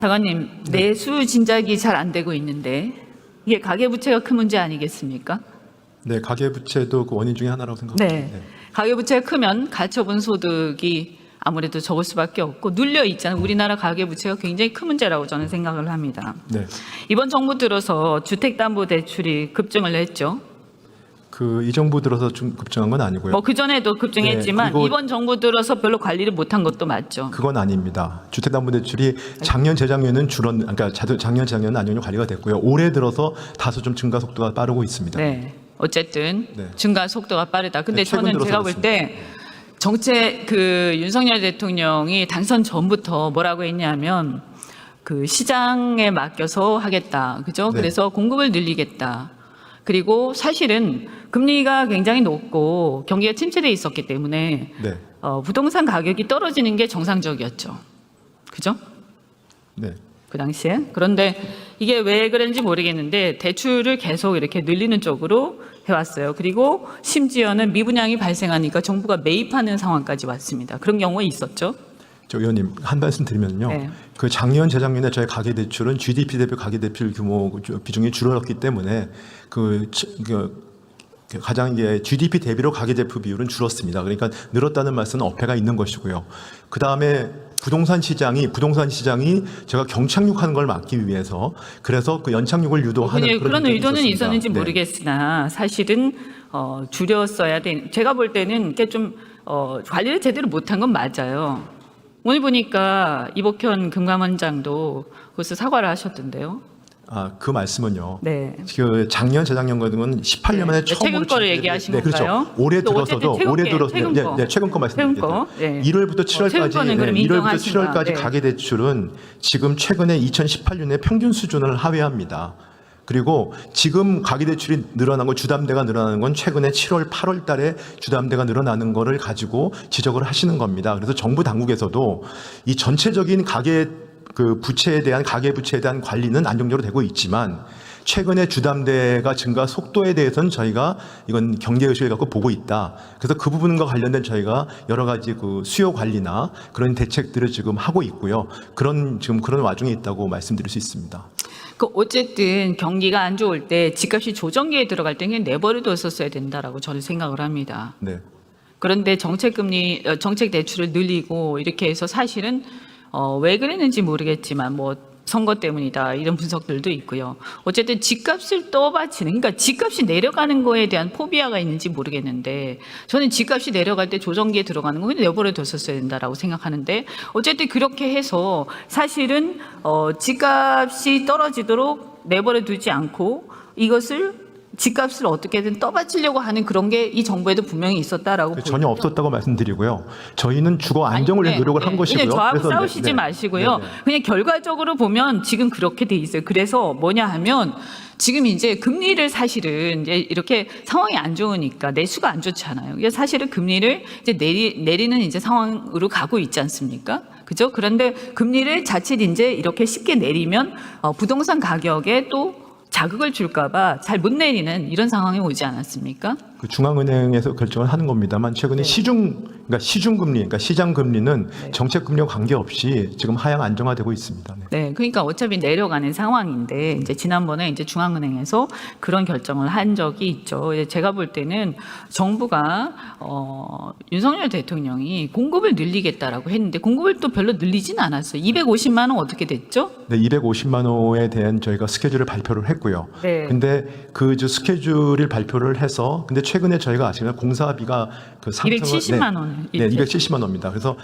장관님, 내수 진작이 잘 안 되고 있는데 이게 가계부채가 큰 문제 아니겠습니까? 네, 가계부채도 그 원인 중에 하나라고 생각합니다. 네. 가계부채가 크면 가처분 소득이 아무래도 적을 수밖에 없고 눌려 있잖아요. 우리나라 가계부채가 굉장히 큰 문제라고 저는 생각을 합니다. 네. 이번 정부 들어서 주택담보대출이 급증을 했죠. 이 정부 들어서 좀 급증한 건 아니고요. 뭐 그전에도 급증했지만 네, 이번 정부 들어서 별로 관리를 못한 것도 맞죠. 그건 아닙니다. 주택담보대출이 작년 재작년은 그러니까 작년 재작년은 안정적으로 관리가 됐고요. 올해 들어서 다소 좀 증가 속도가 빠르고 있습니다. 네. 어쨌든 네. 증가 속도가 빠르다. 근데 네, 최근 저는 들어서 제가 볼 때 정책 윤석열 대통령이 당선 전부터 뭐라고 했냐면 시장에 맡겨서 하겠다. 그죠? 네. 그래서 공급을 늘리겠다. 그리고 사실은 금리가 굉장히 높고 경기가 침체돼 있었기 때문에 네. 부동산 가격이 떨어지는 게 정상적이었죠. 그죠? 네. 그 당시에. 그런데 이게 왜 그런지 모르겠는데 대출을 계속 이렇게 늘리는 쪽으로 해왔어요. 그리고 심지어는 미분양이 발생하니까 정부가 매입하는 상황까지 왔습니다. 그런 경우가 있었죠. 저 의원님 한 말씀 드리면요. 네. 그 작년 재작년에 저희 가계대출은 GDP 대비 가계대출 규모 비중이 줄어들었기 때문에 가장 이게 GDP 대비로 가계대출 비율은 줄었습니다. 그러니까 늘었다는 말씀은 어폐가 있는 것이고요. 그 다음에 부동산 시장이 제가 경착륙하는 걸 막기 위해서 그래서 그 연착륙을 유도하는 그런 의도는 있었습니다. 있었는지 네. 모르겠으나 사실은 줄였어야 돼. 제가 볼 때는 이게 좀 관리를 제대로 못한 건 맞아요. 오늘 보니까 이복현 금감원장도 그것을 사과를 하셨던데요. 그 말씀은요. 네. 그 작년 재작년 같은 건 18년 만에 처음으로 최근 거를 얘기하신 건가요? 그렇죠. 올해 들어서도 최근 거 말씀드릴게요. 네. 1월부터 7월까지 1월부터 7월까지 네. 가계대출은 지금 최근에 2018년에 평균 수준을 하회합니다. 그리고 지금 가계대출이 늘어난 건 주담대가 늘어나는 건 최근에 7월, 8월 달에 주담대가 늘어나는 거를 가지고 지적을 하시는 겁니다. 그래서 정부 당국에서도 이 전체적인 부채에 대한 가계부채에 대한 관리는 안정적으로 되고 있지만 최근에 주담대가 증가 속도에 대해서는 저희가 이건 경계의식을 갖고 보고 있다. 그래서 그 부분과 관련된 저희가 여러 가지 수요 관리나 그런 대책들을 지금 하고 있고요. 지금 그런 와중에 있다고 말씀드릴 수 있습니다. 어쨌든 경기가 안 좋을 때 집값이 조정기에 들어갈 때 그냥 내버려뒀었어야 된다라고 저는 생각을 합니다. 네. 그런데 정책 대출을 늘리고 이렇게 해서 사실은 왜 그랬는지 모르겠지만 선거 때문이다 이런 분석들도 있고요. 어쨌든 집값을 떠받치는, 그러니까 집값이 내려가는 거에 대한 포비아가 있는지 모르겠는데 저는 집값이 내려갈 때 조정기에 들어가는 거 그냥 내버려 뒀었어야 된다라고 생각하는데 어쨌든 그렇게 해서 사실은 집값이 떨어지도록 내버려 두지 않고 이것을 집값을 어떻게든 떠받치려고 하는 그런 게 이 정부에도 분명히 있었다라고 전혀 없었다고 말씀드리고요. 저희는 주거 안정을 위해 노력을 한 것이고요. 그냥 저하고 싸우시지 마시고요. 그냥 결과적으로 보면 지금 그렇게 돼 있어요. 그래서 뭐냐 하면 지금 이제 금리를 사실은 이제 이렇게 상황이 안 좋으니까 내수가 안 좋잖아요. 그래서 사실은 금리를 이제 내리는 이제 상황으로 가고 있지 않습니까? 그죠? 그런데 금리를 자칫 이제 이렇게 쉽게 내리면 부동산 가격에 또 자극을 줄까봐 잘 못 내리는 이런 상황이 오지 않았습니까? 중앙은행에서 결정을 하는 겁니다만 최근에 시중금리, 그러니까 시장금리는 정책금리와 관계없이 지금 하향 안정화되고 있습니다. 네, 그러니까 어차피 내려가는 상황인데 이제 지난번에 이제 중앙은행에서 그런 결정을 한 적이 있죠. 제가 볼 때는 정부가 윤석열 대통령이 공급을 늘리겠다라고 했는데 공급을 또 별로 늘리진 않았어요. 250만 원 어떻게 됐죠? 네, 250만 원에 대한 저희가 스케줄을 발표를 했고요. 네. 근데 스케줄을 발표를 해서 근데 최근에 저희가 아시면 공사비가 270만 원. 네, 270만 원입니다. 그래서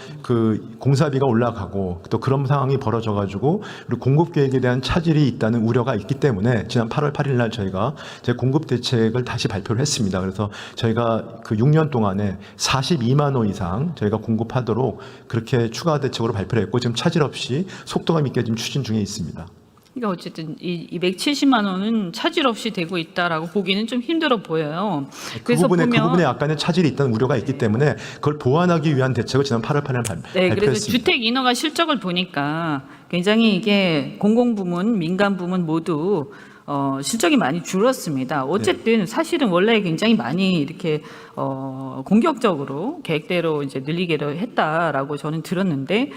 공사비가 올라가고 또 그런 상황이 벌어져가지고 그리고 공급 계획에 대한 차질이 있다는 우려가 있기 때문에 지난 8월 8일 날 저희가 공급 대책을 다시 발표를 했습니다. 그래서 저희가 6년 동안에 42만 원 이상 저희가 공급하도록 그렇게 추가 대책으로 발표를 했고 지금 차질 없이 속도감 있게 지금 추진 중에 있습니다. 그러니까 어쨌든 이 270만 원은 차질 없이 되고 있다라고 보기는 좀 힘들어 보여요. 그 부분에 약간의 차질이 있다는 우려가 있기 때문에 그걸 보완하기 위한 대책을 지난 8월 8일 발표했습니다. 그래서 주택 인허가 실적을 보니까 굉장히 이게 공공부문, 민간부문 모두 실적이 많이 줄었습니다. 어쨌든 사실은 원래 굉장히 많이 이렇게 공격적으로 계획대로 이제 늘리기로 했다라고 저는 들었는데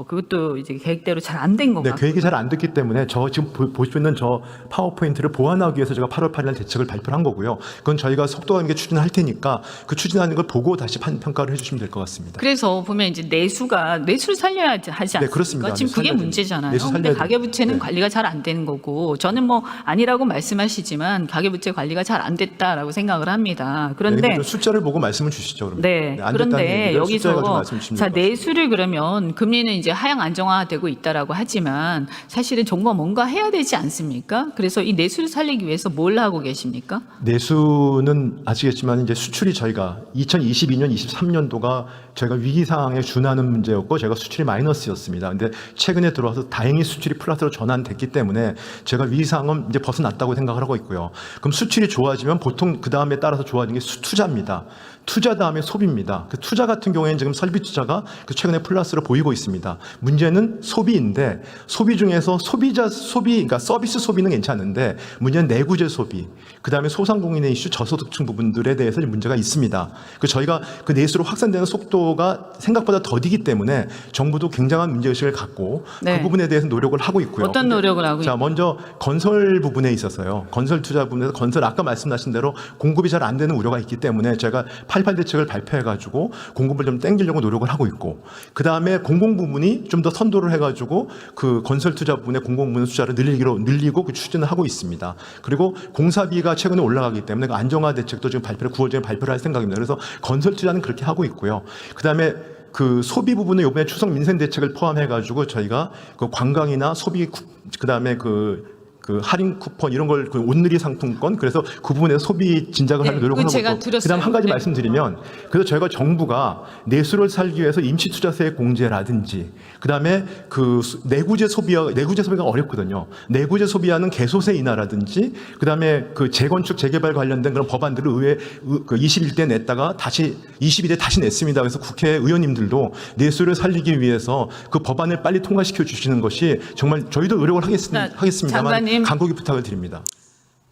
그것도 이제 계획대로 잘 안 된 것 네, 같고. 계획이 잘 안 됐기 때문에 저 지금 보시고 있는 저 파워포인트를 보완하기 위해서 제가 8월 8일 날 대책을 발표를 한 거고요. 그건 저희가 속도감 있게 추진할 테니까 그 추진하는 걸 보고 다시 평가를 해주시면 될 것 같습니다. 그래서 보면 이제 내수를 살려야 하지 않습니까? 네, 그렇습니다. 지금 그게 살려야 문제잖아요. 내수 근데 살려야 가계부채는 네. 관리가 잘 안 되는 거고 저는 뭐 아니라고 말씀하시지만 가계부채 관리가 잘 안 됐다라고 생각을 합니다. 그런데 좀 숫자를 보고 말씀을 주시죠. 그러면. 네, 안 됐다는 그런데 얘기를 숫자에 가지고 여기서 말씀 주시면 자 될 것 같습니다. 내수를 그러면 금리는 이제 하향 안정화되고 있다라고 하지만 사실은 정부가 뭔가 해야 되지 않습니까? 그래서 이 내수를 살리기 위해서 뭘 하고 계십니까? 내수는 아시겠지만 이제 수출이 저희가 2022년, 23년도가 저희가 위기 상황에 준하는 문제였고 제가 수출이 마이너스였습니다. 근데 최근에 들어와서 다행히 수출이 플러스로 전환됐기 때문에 제가 위기 상황은 이제 벗어났다고 생각을 하고 있고요. 그럼 수출이 좋아지면 보통 그 다음에 따라서 좋아지는 게 투자입니다. 투자 다음에 소비입니다. 그 투자 같은 경우에는 지금 설비 투자가 최근에 플러스로 보이고 있습니다. 문제는 소비인데 소비 중에서 그러니까 서비스 소비는 괜찮은데 문제는 내구재 소비, 그 다음에 소상공인의 이슈, 저소득층 부분들에 대해서 문제가 있습니다. 저희가 그 내수로 확산되는 속도가 생각보다 더디기 때문에 정부도 굉장한 문제의식을 갖고 네. 그 부분에 대해서 노력을 하고 있고요. 어떤 노력을 하고 자, 먼저 건설 부분에 있어서요. 건설 투자 부분에서 아까 말씀하신 대로 공급이 잘 안 되는 우려가 있기 때문에 제가 88 대책을 발표해가지고 공급을 좀 땡기려고 노력을 하고 있고, 그 다음에 공공 부분이 좀 더 선도를 해가지고 그 건설 투자 부분에 공공 부분 숫자를 늘리고 그 추진을 하고 있습니다. 그리고 공사비가 최근에 올라가기 때문에 그 안정화 대책도 지금 9월쯤에 발표를 할 생각입니다. 그래서 건설 투자는 그렇게 하고 있고요. 그 다음에 그 소비 부분은 이번에 추석 민생 대책을 포함해가지고 저희가 그 관광이나 소비, 그 다음에 그 할인 쿠폰 이런 걸 그 온누리 상품권, 그래서 그 부분에서 소비 진작을 네, 하는 노력을 하고 제가 있고, 들었어요. 그다음 한 가지 네. 말씀드리면, 그래서 저희가 정부가 내수를 살기 위해서 임시 투자세 공제라든지, 그다음에 그 내구재 소비가 어렵거든요. 내구재 소비하는 개소세 인하라든지, 그다음에 그 재건축 재개발 관련된 그런 법안들을 의회 그 21대 냈다가 다시 22대 다시 냈습니다. 그래서 국회의원님들도 내수를 살리기 위해서 그 법안을 빨리 통과시켜 주시는 것이 정말 저희도 노력을 하겠습니다만 장관님. 간곡히 부탁을 드립니다.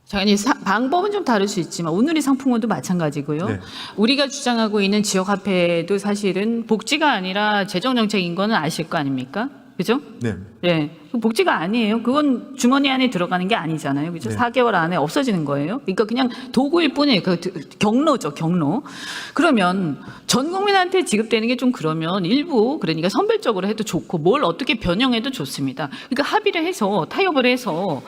장관님, 방법은 좀 다를 수 있지만 오늘의 상품권도 마찬가지고요. 네. 우리가 주장하고 있는 지역화폐도 사실은 복지가 아니라 재정정책인 거는 아실 거 아닙니까? 그죠? 네. 네. 복지가 아니에요. 그건 주머니 안에 들어가는 게 아니잖아요. 그죠? 네. 4개월 안에 없어지는 거예요. 그러니까 그냥 도구일 뿐이에요. 그 경로죠, 경로. 그러면 전 국민한테 지급되는 게 좀 그러면 일부, 그러니까 선별적으로 해도 좋고 뭘 어떻게 변형해도 좋습니다. 그러니까 합의를 해서 타협을 해서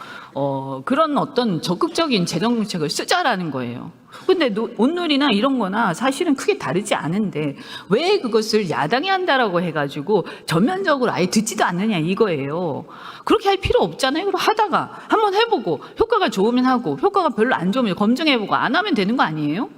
그런 어떤 적극적인 재정 정책을 쓰자라는 거예요. 근데 온누리나 이런 거나 사실은 크게 다르지 않은데 왜 그것을 야당이 한다라고 해가지고 전면적으로 아예 듣지도 않느냐 이거예요. 그렇게 할 필요 없잖아요. 그럼 하다가 한번 해보고 효과가 좋으면 하고 효과가 별로 안 좋으면 검증해보고 안 하면 되는 거 아니에요?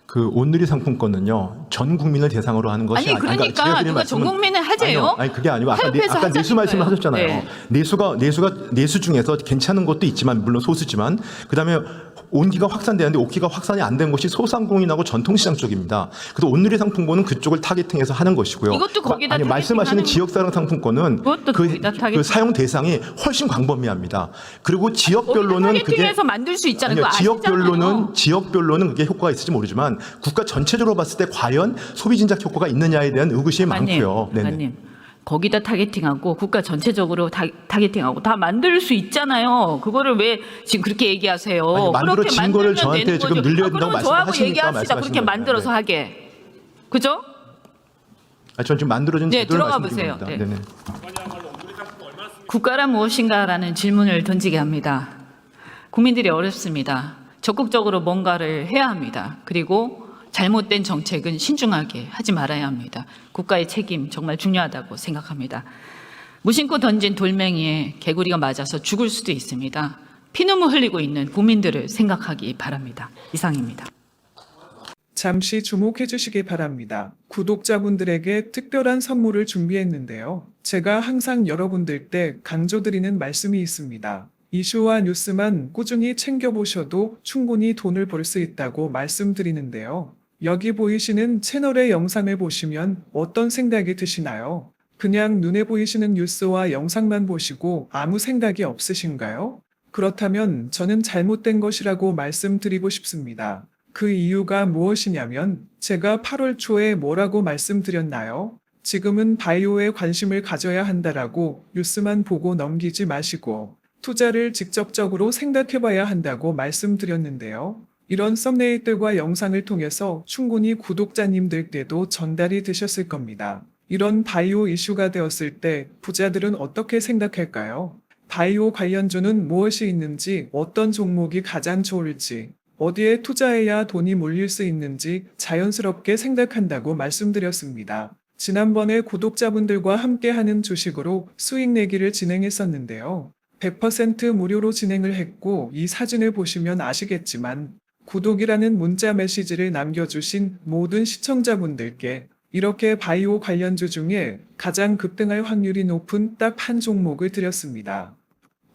그 온누리 상품권은요 전 국민을 대상으로 하는 것이 아니 그러니까 제가 드린 누가 전 말씀은- 국민을 하재요? 아니 그게 아니고 아까 타협해서 아까 내수 말씀을 하자니까요. 하셨잖아요. 네. 내수 중에서 괜찮은 것도 있지만 물론 소수지만 그다음에 온기가 확산되는데 오기가 확산이 안 된 것이 소상공인하고 전통시장 쪽입니다. 그래서 온누리 상품권은 그쪽을 타겟팅해서 하는 것이고요. 이것도 거기다 아니 말씀하시는 타겟팅하는 지역사랑 상품권은 그것도 거기다 타겟팅. 그 사용 대상이 훨씬 광범위합니다. 그리고 지역별로는 그게 타겟팅해서 만들 수 있잖아요. 아니요, 그거 아시잖아요. 지역별로는 그게 효과가 있을지 모르지만 국가 전체적으로 봤을 때 과연 소비 진작 효과가 있느냐에 대한 의구심이 많고요. 네네. 장관님, 거기다 타겟팅하고 국가 전체적으로 타겟팅하고 다 만들 수 있잖아요. 그거를 왜 지금 그렇게 얘기하세요? 아니, 만들어진 그렇게 거를 만들면 저한테 되는 지금 거죠. 늘려야 그러면 된다고 저하고 말씀하시니까 얘기합시다. 말씀하시는 그렇게 거예요. 만들어서 네. 하게. 그죠? 전 지금 만들어진 네, 제도를 들어가 말씀드립니다. 보세요. 네. 네네. 국가란 무엇인가라는 질문을 던지게 합니다. 국민들이 어렵습니다. 적극적으로 뭔가를 해야 합니다. 그리고 잘못된 정책은 신중하게 하지 말아야 합니다. 국가의 책임 정말 중요하다고 생각합니다. 무심코 던진 돌멩이에 개구리가 맞아서 죽을 수도 있습니다. 피눈물 흘리고 있는 국민들을 생각하기 바랍니다. 이상입니다. 잠시 주목해 주시기 바랍니다. 구독자분들에게 특별한 선물을 준비했는데요. 제가 항상 여러분들 때 강조드리는 말씀이 있습니다. 이슈와 뉴스만 꾸준히 챙겨보셔도 충분히 돈을 벌 수 있다고 말씀드리는데요. 여기 보이시는 채널의 영상을 보시면 어떤 생각이 드시나요? 그냥 눈에 보이시는 뉴스와 영상만 보시고 아무 생각이 없으신가요? 그렇다면 저는 잘못된 것이라고 말씀드리고 싶습니다. 그 이유가 무엇이냐면 제가 8월 초에 뭐라고 말씀드렸나요? 지금은 바이오에 관심을 가져야 한다라고 뉴스만 보고 넘기지 마시고 투자를 직접적으로 생각해봐야 한다고 말씀드렸는데요. 이런 썸네일들과 영상을 통해서 충분히 구독자님들께도 전달이 되셨을 겁니다. 이런 바이오 이슈가 되었을 때 부자들은 어떻게 생각할까요? 바이오 관련주는 무엇이 있는지, 어떤 종목이 가장 좋을지, 어디에 투자해야 돈이 몰릴 수 있는지 자연스럽게 생각한다고 말씀드렸습니다. 지난번에 구독자분들과 함께하는 주식으로 수익 내기를 진행했었는데요. 100% 무료로 진행을 했고 이 사진을 보시면 아시겠지만 구독이라는 문자 메시지를 남겨주신 모든 시청자분들께 이렇게 바이오 관련주 중에 가장 급등할 확률이 높은 딱 한 종목을 드렸습니다.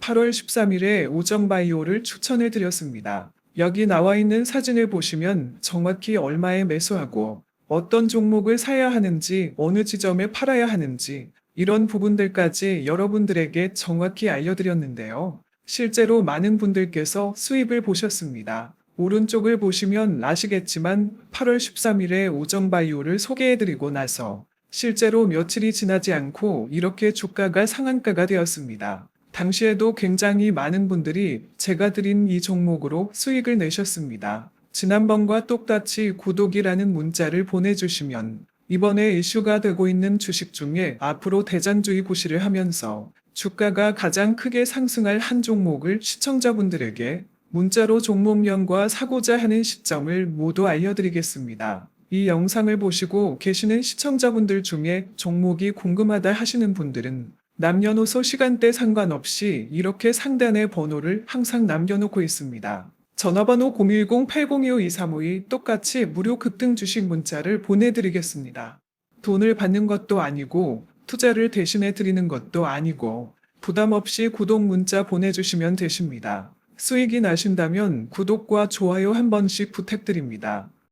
8월 13일에 우정바이오를 추천해 드렸습니다. 여기 나와 있는 사진을 보시면 정확히 얼마에 매수하고 어떤 종목을 사야 하는지, 어느 지점에 팔아야 하는지 이런 부분들까지 여러분들에게 정확히 알려드렸는데요. 실제로 많은 분들께서 수입을 보셨습니다. 오른쪽을 보시면 아시겠지만 8월 13일에 우정바이오를 소개해드리고 나서 실제로 며칠이 지나지 않고 이렇게 주가가 상한가가 되었습니다. 당시에도 굉장히 많은 분들이 제가 드린 이 종목으로 수익을 내셨습니다. 지난번과 똑같이 구독이라는 문자를 보내주시면 이번에 이슈가 되고 있는 주식 중에 앞으로 대장주의 구시를 하면서 주가가 가장 크게 상승할 한 종목을 시청자분들에게 문자로 종목명과 사고자 하는 시점을 모두 알려드리겠습니다. 이 영상을 보시고 계시는 시청자분들 중에 종목이 궁금하다 하시는 분들은 남녀노소 시간대 상관없이 이렇게 상단에 번호를 항상 남겨놓고 있습니다. 전화번호 010-8025-2352 똑같이 무료 급등 주식 문자를 보내드리겠습니다. 돈을 받는 것도 아니고 투자를 대신해 드리는 것도 아니고 부담 없이 구독 문자 보내주시면 되십니다. 수익이 나신다면 구독과 좋아요 한 번씩 부탁드립니다.